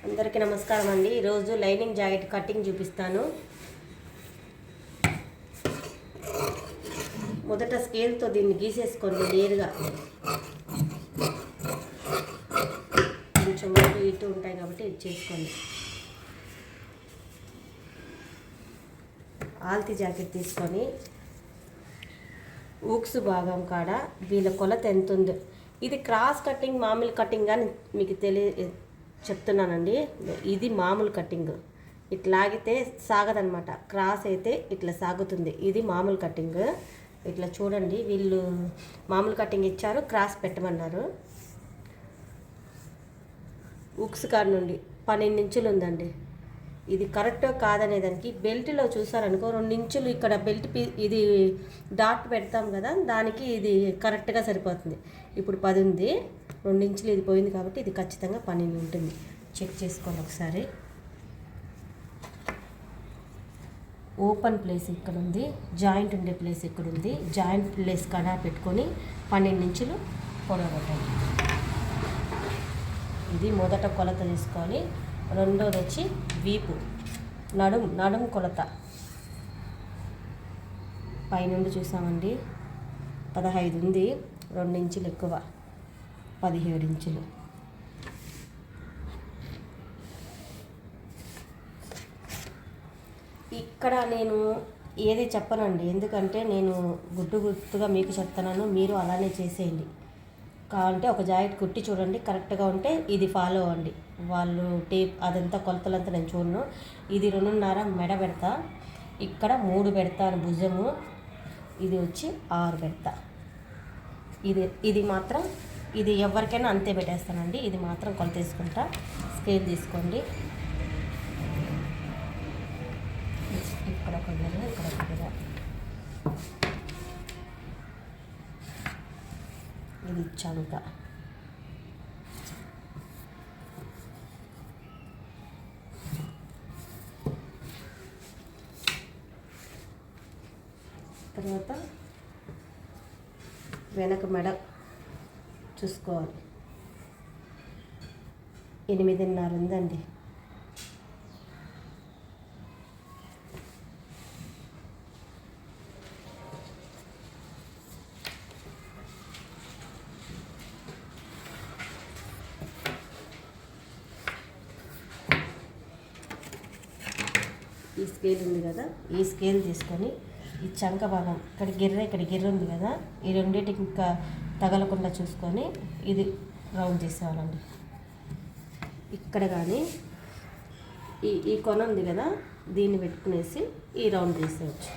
అందరికీ నమస్కారం అండి. ఈరోజు లైనింగ్ జాకెట్ కటింగ్ చూపిస్తాను. మొదట స్కేల్తో దీన్ని గీసేసుకోండి. నేరుగా కొంచెం ఇటు ఉంటాయి కాబట్టి ఇది చేసుకోండి. ఆల్తి జాకెట్ తీసుకొని ఊక్స్ భాగం కాడ వీళ్ళ కొలత ఎంత ఉందో, ఇది క్రాస్ కటింగ్ మామూలు కటింగ్ అని మీకు చెప్తున్నానండి. ఇది మామూలు కటింగ్, ఇట్లా లాగితే సాగదనమాట. క్రాస్ అయితే ఇట్లా సాగుతుంది. ఇది మామూలు కటింగ్. ఇట్లా చూడండి, వీళ్ళు మామూలు కటింగ్ ఇచ్చారు, క్రాస్ పెట్టమన్నారు. ఉక్స్ కాడ నుండి 12 ఇంచులు ఉందండి. ఇది కరెక్ట్ కాదనేదానికి బెల్ట్లో చూసారనుకో 2 ఇంచులు ఇక్కడ బెల్ట్ ఇది డాట్ పెడతాం కదా, దానికి ఇది కరెక్ట్గా సరిపోతుంది. ఇప్పుడు 10 ఉంది, 2 ఇంచులు ఇది పోయింది కాబట్టి ఇది ఖచ్చితంగా 12 ఉంటుంది. చెక్ చేసుకోండి ఒకసారి. ఓపెన్ ప్లేస్ ఇక్కడ ఉంది, జాయింట్ ఉండే ప్లేస్ ఇక్కడ ఉంది. జాయింట్ ప్లేస్ కాడ పెట్టుకొని 12 ఇంచులు పొడగొట్టండి. ఇది మొదట కొలత తీసుకోవాలి. రెండోది వచ్చి వీపు, నడుము కొలత పైనుండి చూసామండి 15 ఉంది, 2 ఇంచులు ఎక్కువ 17 ఇంచులు. ఇక్కడ నేను ఏది చెప్పనండి, ఎందుకంటే నేను గుర్తుగా మీకు చెప్తున్నాను. మీరు అలానే చేసేయండి. కావాలంటే ఒక జాకెట్ కుట్టి చూడండి, కరెక్ట్గా ఉంటే ఇది ఫాలో అవ్వండి. వాళ్ళు టేప్ అదంతా కొలతలంతా నేను చూడను. ఇది 2.5 మెడ పెడతా, ఇక్కడ 3 పెడతాను భుజము, ఇది వచ్చి 6 పెడతా. ఇది మాత్రం ఇది ఎవరికైనా అంతే పెట్టేస్తానండి. ఇది మాత్రం కొలత తీసుకుంటా. స్కేల్ తీసుకోండి. ఇక్కడ ఒక గెల, ఇక్కడ ఒక గెల. ఇది చంక. తర్వాత వెనక మెడ చూసుకోవాలి. 8.5 ఉందండి. ఈ స్కేల్ ఉంది కదా, ఈ స్కేల్ తీసుకొని ఈ చంక భాగం ఇక్కడ గిర్ర ఉంది కదా, ఈ రెండింటికి ఇంకా తగలకుండా చూసుకొని ఇది రౌండ్ చేసేవాళ్ళండి. ఇక్కడ కానీ ఈ కొన ఉంది కదా, దీన్ని పెట్టుకునేసి ఈ రౌండ్ చేసేయచ్చు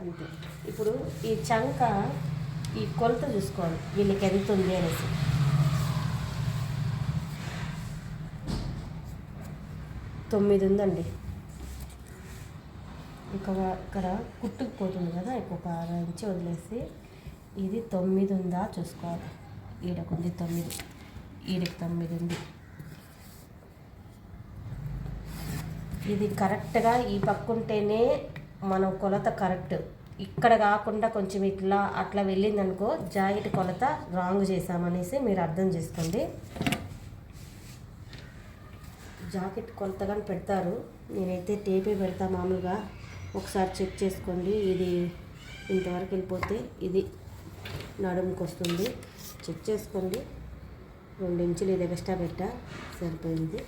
అంతే. ఇప్పుడు ఈ చంక ఈ కొలత చూసుకోవాలి, వీళ్ళకి ఎంత ఉంది అనేసి. 9 ఉందండి. ఇక్కడ కుట్టుకుపోతుంది కదా, ఇంకొక 6 ఇంచు వదిలేసి ఇది 9 ఉందా చూసుకోవాలి. ఈడకు ఉంది 9, ఈడకి 9 ఉంది. ఇది కరెక్ట్గా ఈ పక్కుంటేనే మనం కొలత కరెక్ట్. ఇక్కడ కాకుండా కొంచెం ఇట్లా అట్లా వెళ్ళిందనుకో జాకెట్ కొలత రాంగ్ చేసామనేసి మీరు అర్థం చేసుకోండి. జాకెట్ కొలతగాని పెడతారు, నేనైతే టేపే పెడతా మామూలుగా. ఒకసారి చెక్ చేసుకోండి. ఇది ఇంతవరకు వెళ్ళిపోతే ఇది నడుముకి వస్తుంది. చెక్ చేసుకోండి. 2 ఇంచులు ఇది ఎక్స్ట్రా పెట్టా, సరిపోయింది.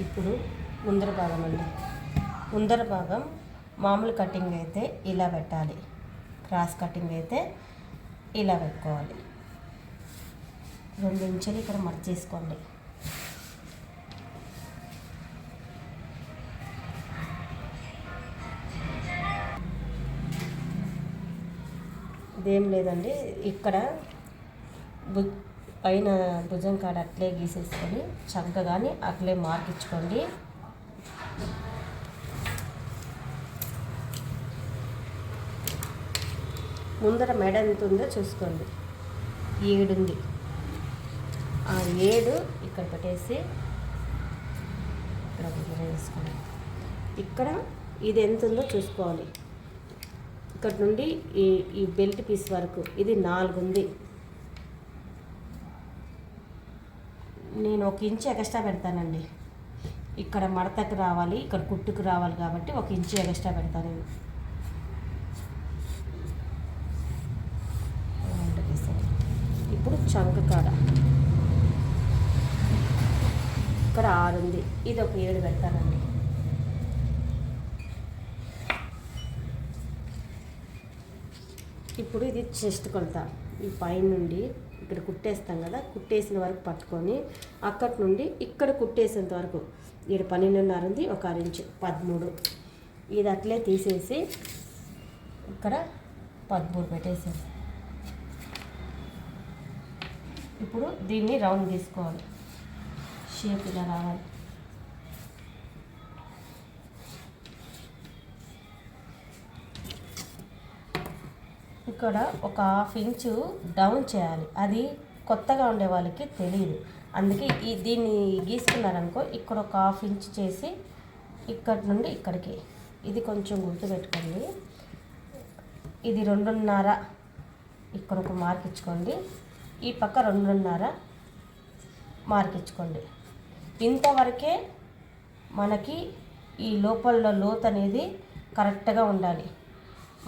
ఇప్పుడు ముందర భాగం అండి. ముందర భాగం మామూలు కటింగ్ అయితే ఇలా పెట్టాలి, క్రాస్ కటింగ్ అయితే ఇలా పెట్టుకోవాలి. 2 ఇంచులు ఇక్కడ మర్చ్ చేసుకోండి. ఇదేం లేదండి, ఇక్కడ పైన భుజం కాడ అట్లే గీసేసుకొని చక్కగాని అట్లే మార్కించుకోండి. ముందర మెడ ఎంత ఉందో చూసుకోండి, 7 ఉంది. ఆ 7 ఇక్కడ పెట్టేసి ఇక్కడ వేసుకోండి. ఇక్కడ ఇది ఎంత ఉందో చూసుకోవాలి. ఇక్కడ నుండి ఈ బెల్ట్ పీస్ వరకు ఇది 4 ఉంది. నేను 1 ఇంచు ఎక్స్ట్రా పెడతానండి. ఇక్కడ మడతకు రావాలి, ఇక్కడ కుట్టుకు రావాలి కాబట్టి 1 ఇంచు ఎక్స్ట్రా పెడతాను నేను. ఇప్పుడు చంక కాడ ఇక్కడ 6 ఉంది, ఇది ఒక 7 పెడతానండి. ఇప్పుడు ఇది చెస్ట్ కొలత. ఈ పైన నుండి ఇక్కడ కుట్టేస్తాం కదా, కుట్టేసిన వరకు పట్టుకొని అక్కడి నుండి ఇక్కడ కుట్టేసేంత వరకు ఇక్కడ 12.5 ఉంది, ఒక 6 ఇంచు 13. ఇది అట్లే తీసేసి ఇక్కడ 13 పెట్టేసేసి ఇప్పుడు దీన్ని రౌండ్ తీసుకోవాలి. షేప్ ఇలా రావాలి. ఇక్కడ ఒక 1/2 ఇంచు డౌన్ చేయాలి. అది కొత్తగా ఉండే వాళ్ళకి తెలియదు, అందుకే దీన్ని గీసుకున్నారనుకో ఇక్కడ ఒక 1/2 ఇంచు చేసి ఇక్కడి నుండి ఇక్కడికి ఇది కొంచెం గుర్తుపెట్టుకోండి. ఇది 2.5 ఇక్కడ ఒక మార్క్ ఇచ్చుకోండి, ఈ పక్క 2.5 మార్క్ ఇచ్చుకోండి. ఇంతవరకే మనకి ఈ లోపల లోతు అనేది కరెక్ట్గా ఉండాలి,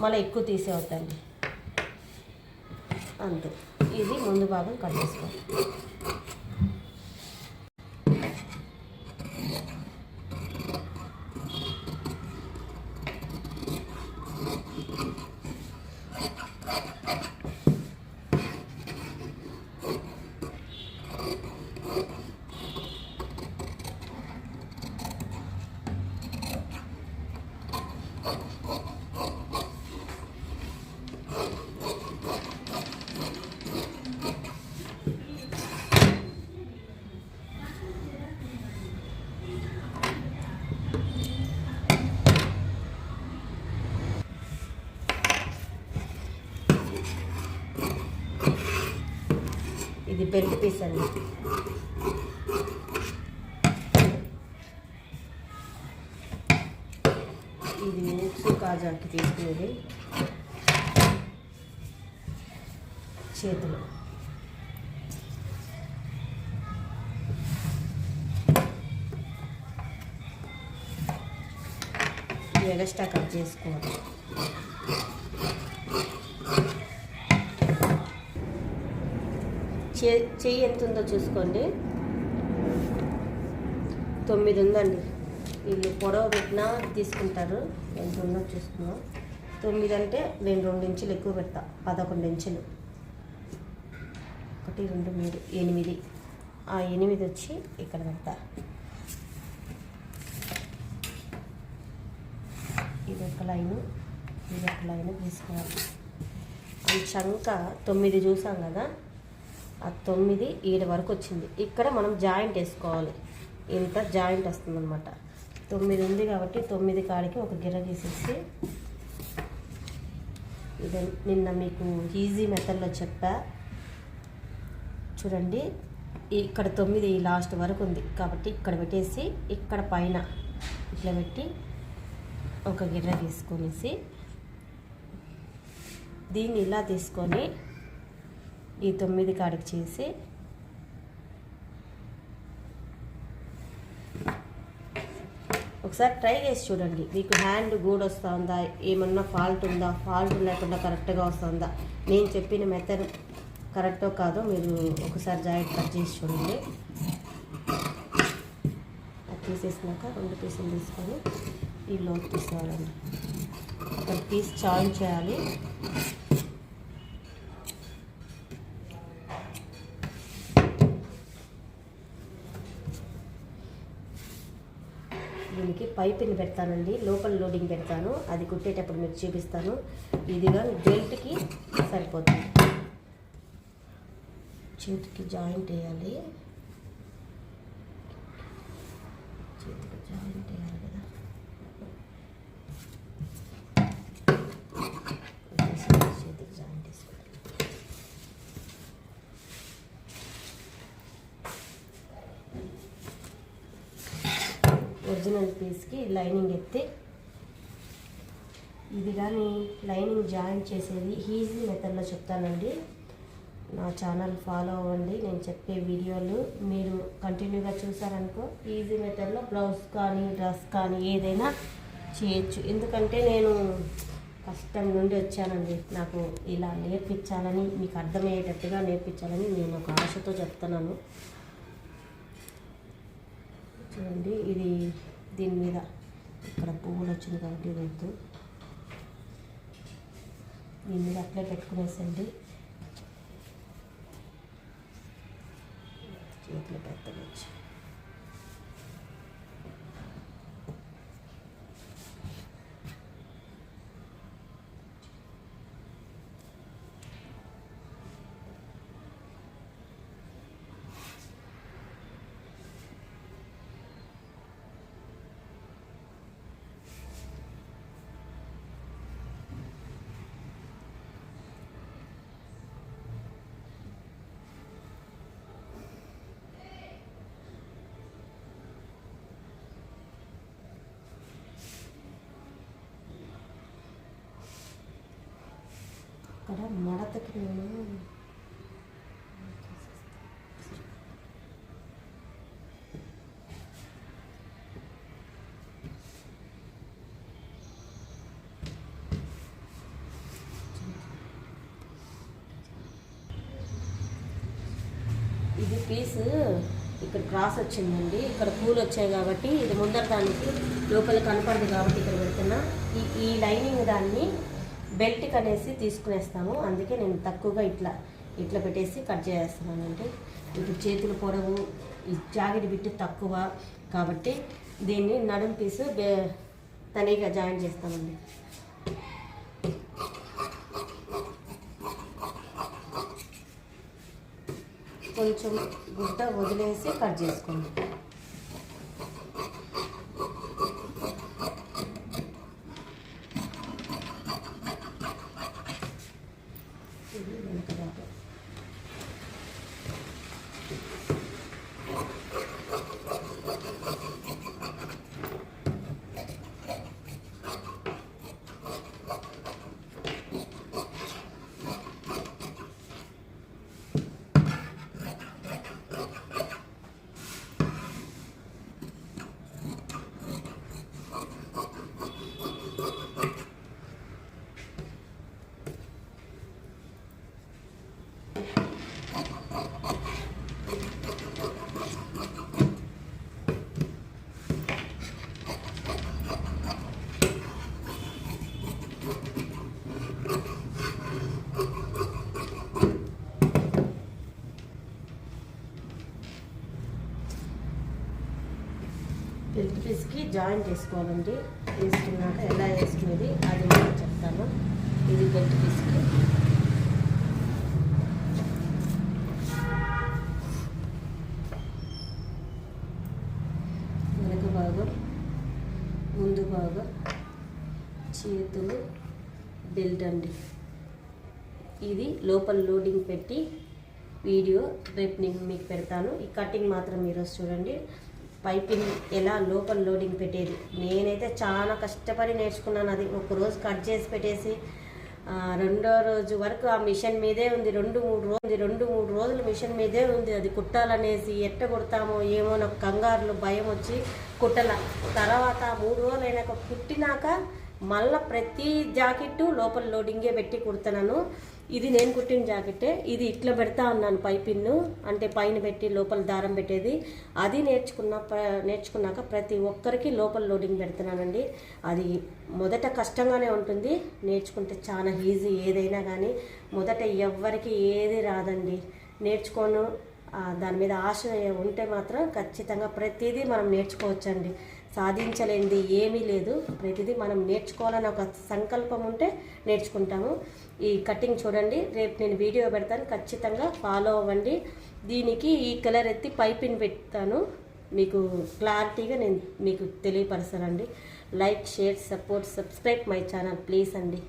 మళ్ళీ ఎక్కువ తీసేవద్దండి. అంతే, ఇది ముందు భాగం కట్ చేసుకోండి. ఇది బెల్ట్ పీస్ అండి. ఇది ఉక్సు కాజాకి తీసుకునేది. చేతులు ఎగస్ట్రా కట్ చేసుకోవాలి. చెయ్యి ఎంత ఉందో చూసుకోండి. 9 ఉందండి. వీళ్ళు పొడవ పెట్టినా తీసుకుంటారు, ఎంత ఉందో చూసుకున్నాం. 9 అంటే నేను 2 ఇంచులు ఎక్కువ పెడతా, 11 ఇంచులు. 1 2 3 8. ఆ 8 వచ్చి ఇక్కడ పెడతా. ఇదొక లైను, ఇదొక లైను తీసుకోవాలి. ఆ చంక 9 చూసాం కదా, ఆ 9 7 వరకు వచ్చింది. ఇక్కడ మనం జాయింట్ వేసుకోవాలి, ఇంత జాయింట్ వస్తుంది అనమాట. 9 ఉంది కాబట్టి 9 కాడికి ఒక గిర్ర గీసేసి, ఇది నిన్న మీకు ఈజీ మెథడ్లో చెప్పా చూడండి. ఇక్కడ 9 ఈ లాస్ట్ వరకు ఉంది కాబట్టి ఇక్కడ పెట్టేసి ఇక్కడ పైన ఇట్లా పెట్టి ఒక గిర్ర తీసుకొనేసి దీన్ని ఇలా తీసుకొని ఈ 9 కాడికి చేసి ఒకసారి ట్రై చేసి చూడండి. మీకు హ్యాండ్ గూడ్ వస్తుందా, ఏమన్నా ఫాల్ట్ ఉందా, ఫాల్ట్ లేకుండా కరెక్ట్గా వస్తుందా, నేను చెప్పిన మెథడ్ కరెక్టో కాదో మీరు ఒకసారి జాయింట్ కట్ చేసి చూడండి. అది తీసేసినాక 2 పీసులు తీసుకొని ఈ లోతు తీసుకోవాలండి. ఒక పీస్ జాయిన్ చేయాలి. దీనికి పైపింగ్ పెడతానండి, లోపల లోడింగ్ పెడతాను, అది కుట్టేటప్పుడు మీకు చూపిస్తాను. ఇదిగా బెల్ట్కి సరిపోతుంది. చేతికి జాయింట్ వేయాలి, చేతికి జాయింట్ వేయాలి కదా. చేతికి జాయింట్ వేసుకోవాలి. ఒరిజినల్ పీస్కి లైనింగ్ ఎత్తి, ఇది కానీ లైనింగ్ జాయింట్ చేసేది ఈజీ మెథడ్లో చెప్తానండి. నా ఛానల్ ఫాలో అవ్వండి, నేను చెప్పే వీడియోలు మీరు కంటిన్యూగా చూసారనుకో ఈజీ మెథడ్లో బ్లౌజ్ కానీ డ్రెస్ కానీ ఏదైనా చేయొచ్చు. ఎందుకంటే నేను కష్టం నుండి వచ్చానండి, నాకు ఇలా నేర్పించాలని, మీకు అర్థమయ్యేటట్టుగా నేర్పించాలని నేను ఒక ఆశతో చెప్తున్నాను. చూడండి, ఇది దీని మీద ఇక్కడ పువ్వులు వచ్చింది కాబట్టి వద్దు, దీని మీద అప్లై పెట్టుకునేసండి. చేతులు పెద్దగా వచ్చి అక్కడ మడతకి నేను ఇది పీస్ ఇక్కడ క్రాస్ వచ్చిందండి, ఇక్కడ పూలు వచ్చాయి కాబట్టి ఇది ముందర దానికి లోపల కనపడదు కాబట్టి ఇక్కడ పెడుతున్నా. ఈ లైనింగ్ దాన్ని బెల్ట్కి అనేసి తీసుకునేస్తాము, అందుకే నేను తక్కువగా ఇట్లా పెట్టేసి కట్ చేస్తున్నానంటే. ఇప్పుడు చేతుల పొడవు ఈ జాకెట్ బిట్టు తక్కువ కాబట్టి దీన్ని నడుం పీసు తనీగా జాయిన్ చేస్తామండి. కొంచెం గుడ్డ వదిలేసి కట్ చేసుకోండి. బెల్ట్ పీస్కి జాయిన్ చేసుకోవాలండి. వేసుకున్నాక ఎలా వేసుకునేది అది నేను చెప్తాను. ఇది బెల్ట్ పీస్కి వెనక భాగం, ముందు భాగం, చేతులు, బెల్ట్ అండి. ఇది లోపల లోడింగ్ పెట్టి వీడియో రేపు నేను మీకు పెడతాను. ఈ కటింగ్ మాత్రం ఈరోజు చూడండి. పైపింగ్ ఎలా లోపల లోడింగ్ పెట్టేది నేనైతే చాలా కష్టపడి నేర్చుకున్నాను. అది ఒకరోజు కట్ చేసి పెట్టేసి రెండో రోజు వరకు ఆ మిషన్ మీదే ఉంది. రెండు మూడు రోజులు మిషన్ మీదే ఉంది. అది కుట్టాలనేసి ఎట్ట కుడతామో ఏమో నాకు కంగారులు భయం వచ్చి కుట్టల. తర్వాత 3 రోజులు అయినాక కుట్టినాక మళ్ళీ ప్రతి జాకెట్టు లోపల లోడింగే పెట్టి కుడతాను. ఇది నేను కుట్టిన జాకెట్టే. ఇది ఇట్లా పెడతా ఉన్నాను పైపిన్ను, అంటే పైన పెట్టి లోపల దారం పెట్టేది. అది నేర్చుకున్నాక ప్రతి ఒక్కరికి లోపల లోడింగ్ పెడుతున్నానండి. అది మొదట కష్టంగానే ఉంటుంది, నేర్చుకుంటే చాలా ఈజీ. ఏదైనా కానీ మొదట ఎవ్వరికి ఏది రాదండి. నేర్చుకోను దాని మీద ఆశ ఉంటే మాత్రం ఖచ్చితంగా ప్రతిదీ మనం నేర్చుకోవచ్చండి. సాధించలేనిది ఏమీ లేదు. ప్రతిదీ మనం నేర్చుకోవాలని ఒక సంకల్పం ఉంటే నేర్చుకుంటాము. ఈ కటింగ్ చూడండి, రేపు నేను వీడియో పెడతాను, ఖచ్చితంగా ఫాలో అవ్వండి. దీనికి ఈ కలర్ ఎత్తి పైపింగ్ పెడతాను, మీకు క్లారిటీగా నేను మీకు తెలియపరుస్తానండి. Like, share, support, subscribe my channel please అండి.